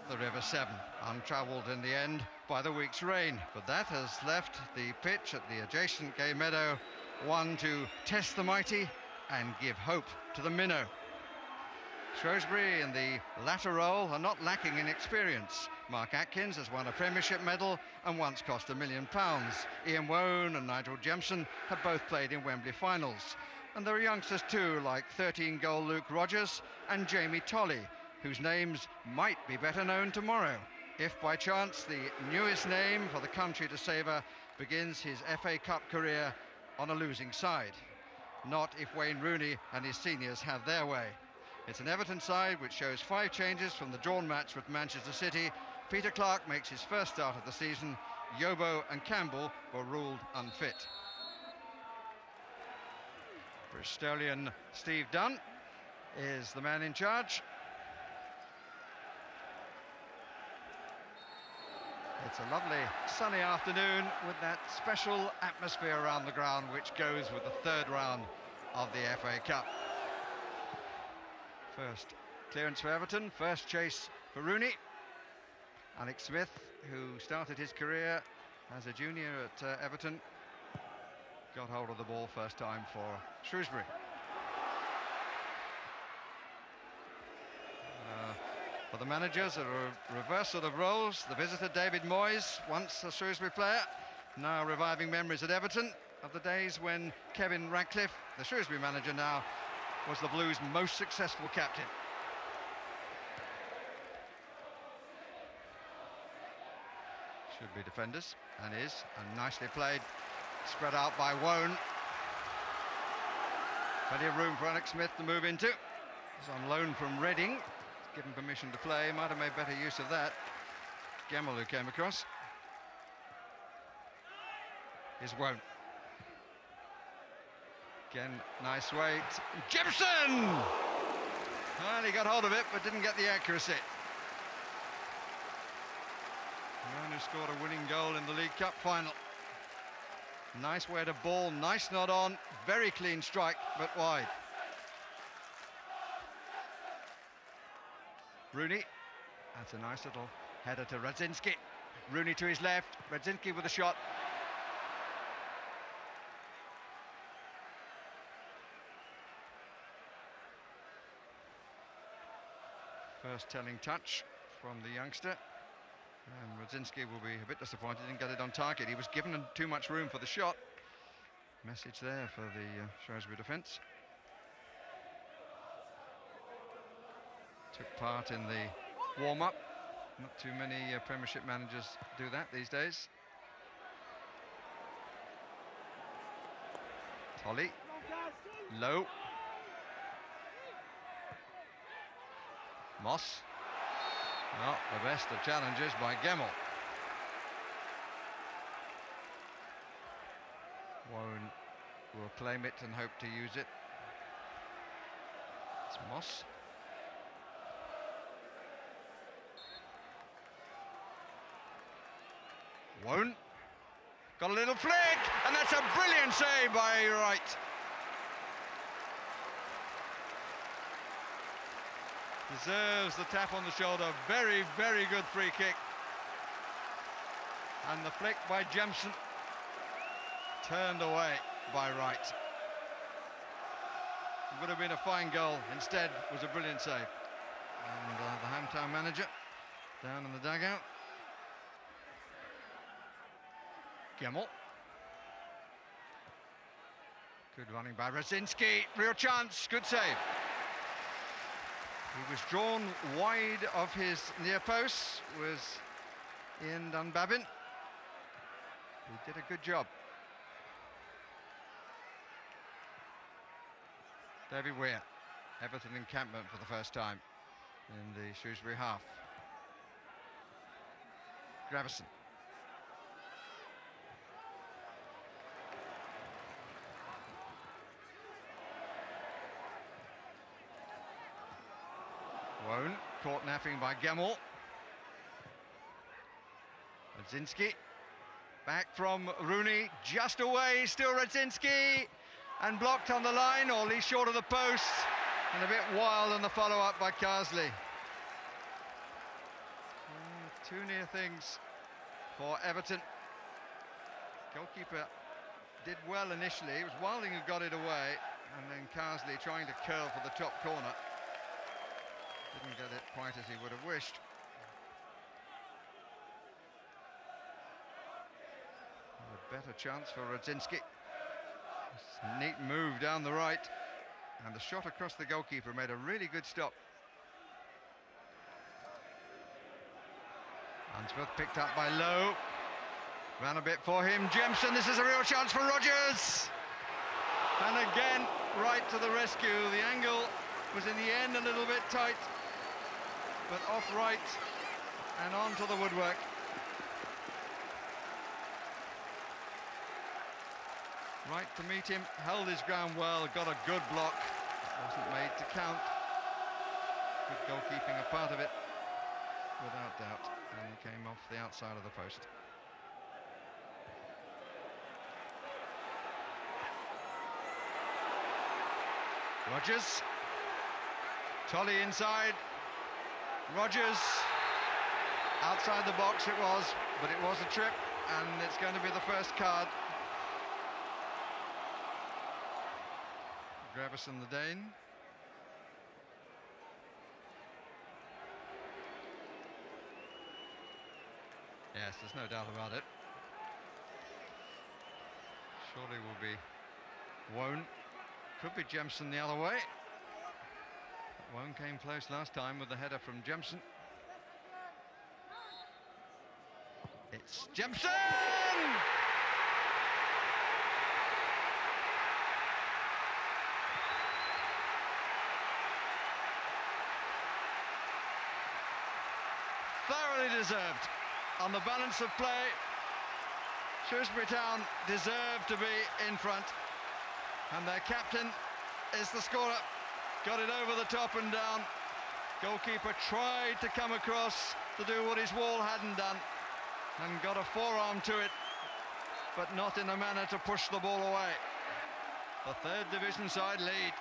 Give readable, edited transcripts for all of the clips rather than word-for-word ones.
the River Severn, untravelled in the end by the week's rain. But that has left the pitch at the adjacent Gay Meadow one to test the mighty and give hope to the minnow. Shrewsbury in the latter role are not lacking in experience. Mark Atkins has won a Premiership medal and once cost £1 million. Ian Wone and Nigel Jemson have both played in Wembley finals. And there are youngsters too, like 13-goal Luke Rogers and Jamie Tolley, whose names might be better known tomorrow, if by chance the newest name for the country to savour begins his FA Cup career on a losing side. Not if Wayne Rooney and his seniors have their way. It's an Everton side which shows 5 changes from the drawn match with Manchester City. Peter Clark makes his first start of the season. Yobo and Campbell were ruled unfit. Bristolian Steve Dunn is the man in charge. It's a lovely sunny afternoon with that special atmosphere around the ground which goes with the third round of the FA Cup. First clearance for Everton, first chase for Rooney. Alex Smith, who started his career as a junior at Everton, got hold of the ball first time for Shrewsbury. For the managers, a reverse sort of roles. The visitor, David Moyes, once a Shrewsbury player, now reviving memories at Everton of the days when Kevin Radcliffe, the Shrewsbury manager now, was the Blues' most successful captain. Should be defenders, and is, and nicely played, spread out by Wone. Plenty of room for Alex Smith to move into. He's on loan from Reading, given permission to play, might have made better use of that. Gemmell, who came across, is Wone. Again, nice weight. Gibson! Well, he got hold of it, but didn't get the accuracy. Wone, who scored a winning goal in the League Cup final. Nice way to ball, nice nod on, very clean strike, but wide. Rooney, that's a nice little header to Radzinski. Rooney to his left, Radzinski with a shot. First telling touch from the youngster, and Radzinski will be a bit disappointed he didn't get it on target. He was given too much room for the shot. Message there for the Shrewsbury defence. Took part in the warm-up. Not too many Premiership managers do that these days. Tolley, low. Moss, not the best of challenges by Gemmell. Wone will claim it and hope to use it. It's Moss. Wone, got a little flick, and that's a brilliant save by Wright. Deserves the tap on the shoulder. Very, very good free kick. And the flick by Jemson, turned away by Wright. It would have been a fine goal. Instead, was a brilliant save. And the hometown manager down in the dugout. Gemmell. Good running by Radzinski. Real chance. Good save. He was drawn wide of his near post, was Ian Dunbabin. He did a good job. David Weir, Everton encampment for the first time in the Shrewsbury half. Gravison. Wone, caught napping by Gemmell. Radzinski, back from Rooney, just away, still Radzinski, and blocked on the line, or at least short of the post, and a bit wild in the follow-up by Carsley. Two near things for Everton. Goalkeeper did well initially. It was Wilding who got it away, and then Carsley trying to curl for the top corner. Didn't get it quite as he would have wished. A better chance for Radzinski. Neat move down the right, and the shot across the goalkeeper made a really good stop. Unsworth picked up by Lowe. Ran a bit for him. Jemson, this is a real chance for Rodgers. And again, right to the rescue. The angle was in the end a little bit tight, but off right and onto the woodwork. Right to meet him, held his ground well, got a good block. Wasn't made to count. Good goalkeeping, a part of it, without doubt. And he came off the outside of the post. Rodgers. Tolley inside. Rodgers. Outside the box it was, but it was a trip, and it's going to be the first card. Gravison, the Dane. Yes, there's no doubt about it. Surely will be Wone. Could be Jemson the other way. Wone came close last time with the header from Jemson. It's Jemson! Thoroughly deserved. On the balance of play, Shrewsbury Town deserved to be in front, and their captain is the scorer. Got it over the top and down. Goalkeeper tried to come across to do what his wall hadn't done, and got a forearm to it, but not in a manner to push the ball away. The third division side lead.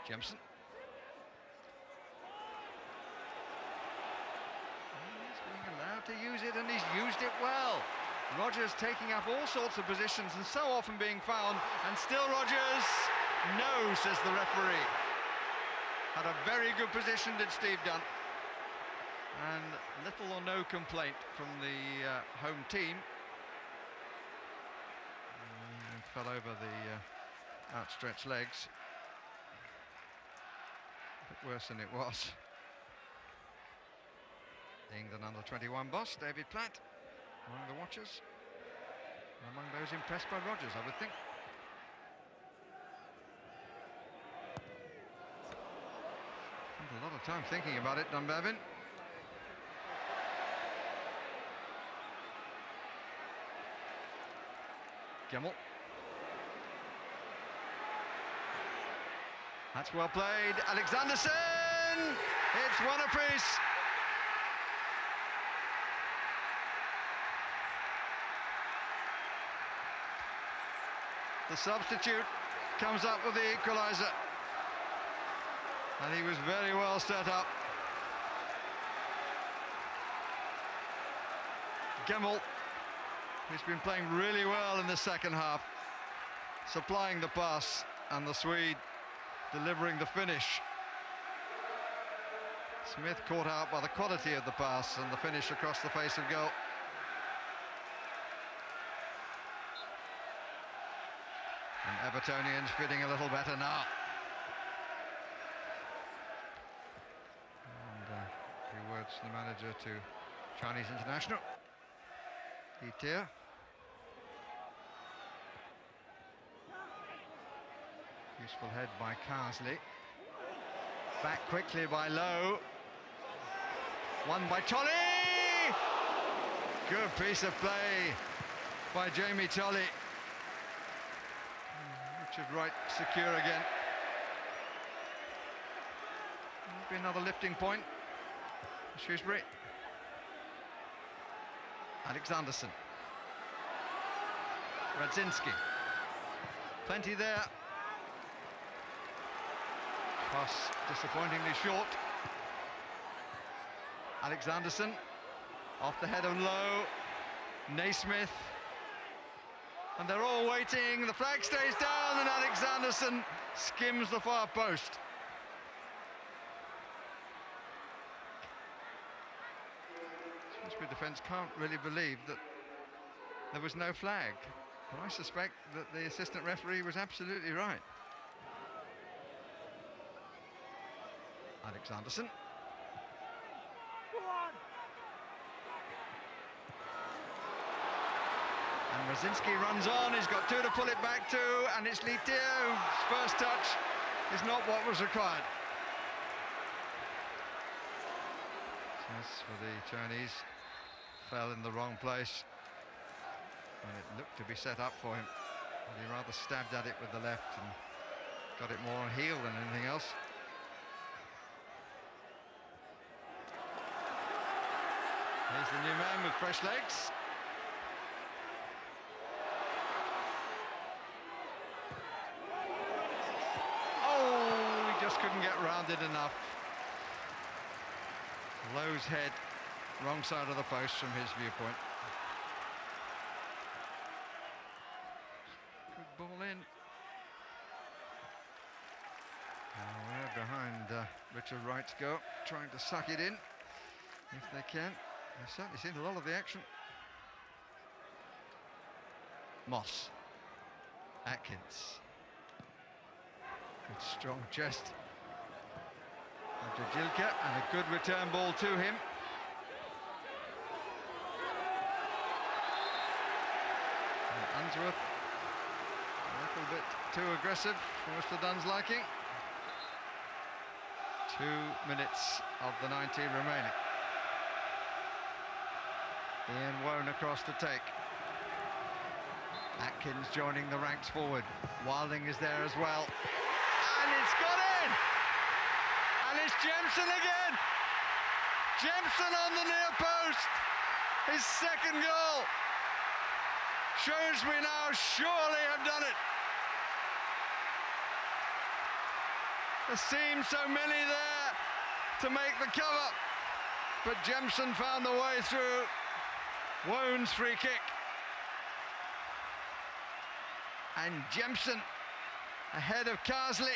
Jemson. He's being allowed to use it, and he's used it well. Rodgers taking up all sorts of positions and so often being found, and still Rodgers. No, says the referee. Had a very good position, did Steve Dunn. And little or no complaint from the home team. Fell over the outstretched legs. A bit worse than it was. The England under-21 boss, David Platt, among the watchers, and among those impressed by Rodgers, I would think. Spent a lot of time thinking about it, Dunbavin. Gemmell. That's well played. Alexanderson! It's one apiece. The substitute comes up with the equaliser. And he was very well set up. Gemmell, who's been playing really well in the second half, supplying the pass, and the Swede delivering the finish. Smith caught out by the quality of the pass and the finish across the face of goal. And Evertonians feeling a little better now. And a few words from the manager to Chinese international. Li Tie. Useful head by Carsley. Back quickly by Lowe. Won by Tolley! Good piece of play by Jamie Tolley. Richard Wright secure again. Be another lifting point for Shrewsbury. Alexanderson. Radzinski. Plenty there. Pass disappointingly short. Alexanderson off the head of Lowe. Naismith. And they're all waiting. The flag stays down and Alexanderson skims the far post. Shrewsbury defence can't really believe that there was no flag. But I suspect that the assistant referee was absolutely right. Alexanderson. And Rosinski runs on, he's got two to pull it back to, and it's Li Tia whose first touch is not what was required. As for the Chinese, fell in the wrong place when it looked to be set up for him. But he rather stabbed at it with the left and got it more on heel than anything else. Here's the new man with fresh legs. Oh, he just couldn't get rounded enough. Lowe's head, wrong side of the post from his viewpoint. Good ball in. We're behind Richard Wright's goal, trying to suck it in if they can. They've certainly seen a lot of the action. Moss. Atkins. Good strong chest. Jilka, and a good return ball to him. And Unsworth, a little bit too aggressive for Mr. Dunn's liking. 2 minutes of the 90 remaining. Ian Wone across to take. Atkins joining the ranks forward. Wilding is there as well. And it's got in! And it's Jemson again! Jemson on the near post! His second goal! Shrewsbury now surely have done it! There seemed so many there to make the cover, but Jemson found the way through. Wone's free kick. And Jemson ahead of Carsley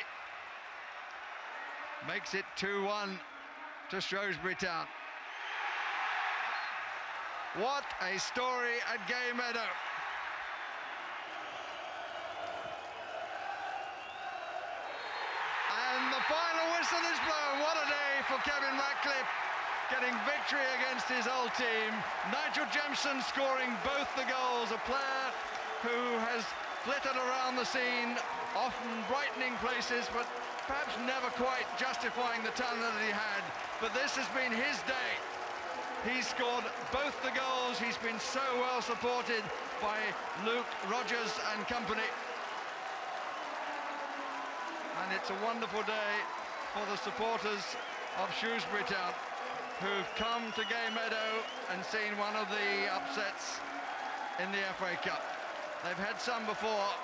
makes it 2-1 to Shrewsbury Town. What a story at Gay Meadow. And the final whistle is blown. What a day for Kevin Ratcliffe, getting victory against his old team. Nigel Jemson scoring both the goals, a player who has flitted around the scene, often brightening places, but perhaps never quite justifying the talent that he had. But this has been his day. He's scored both the goals. He's been so well supported by Luke, Rogers and company. And it's a wonderful day for the supporters of Shrewsbury Town, who've come to Gay Meadow and seen one of the upsets in the FA Cup. They've had some before,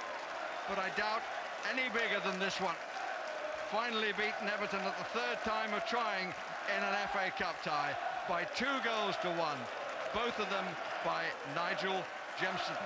but I doubt any bigger than this one. Finally beaten Everton at the third time of trying in an FA Cup tie by 2 goals to 1, both of them by Nigel Jemson.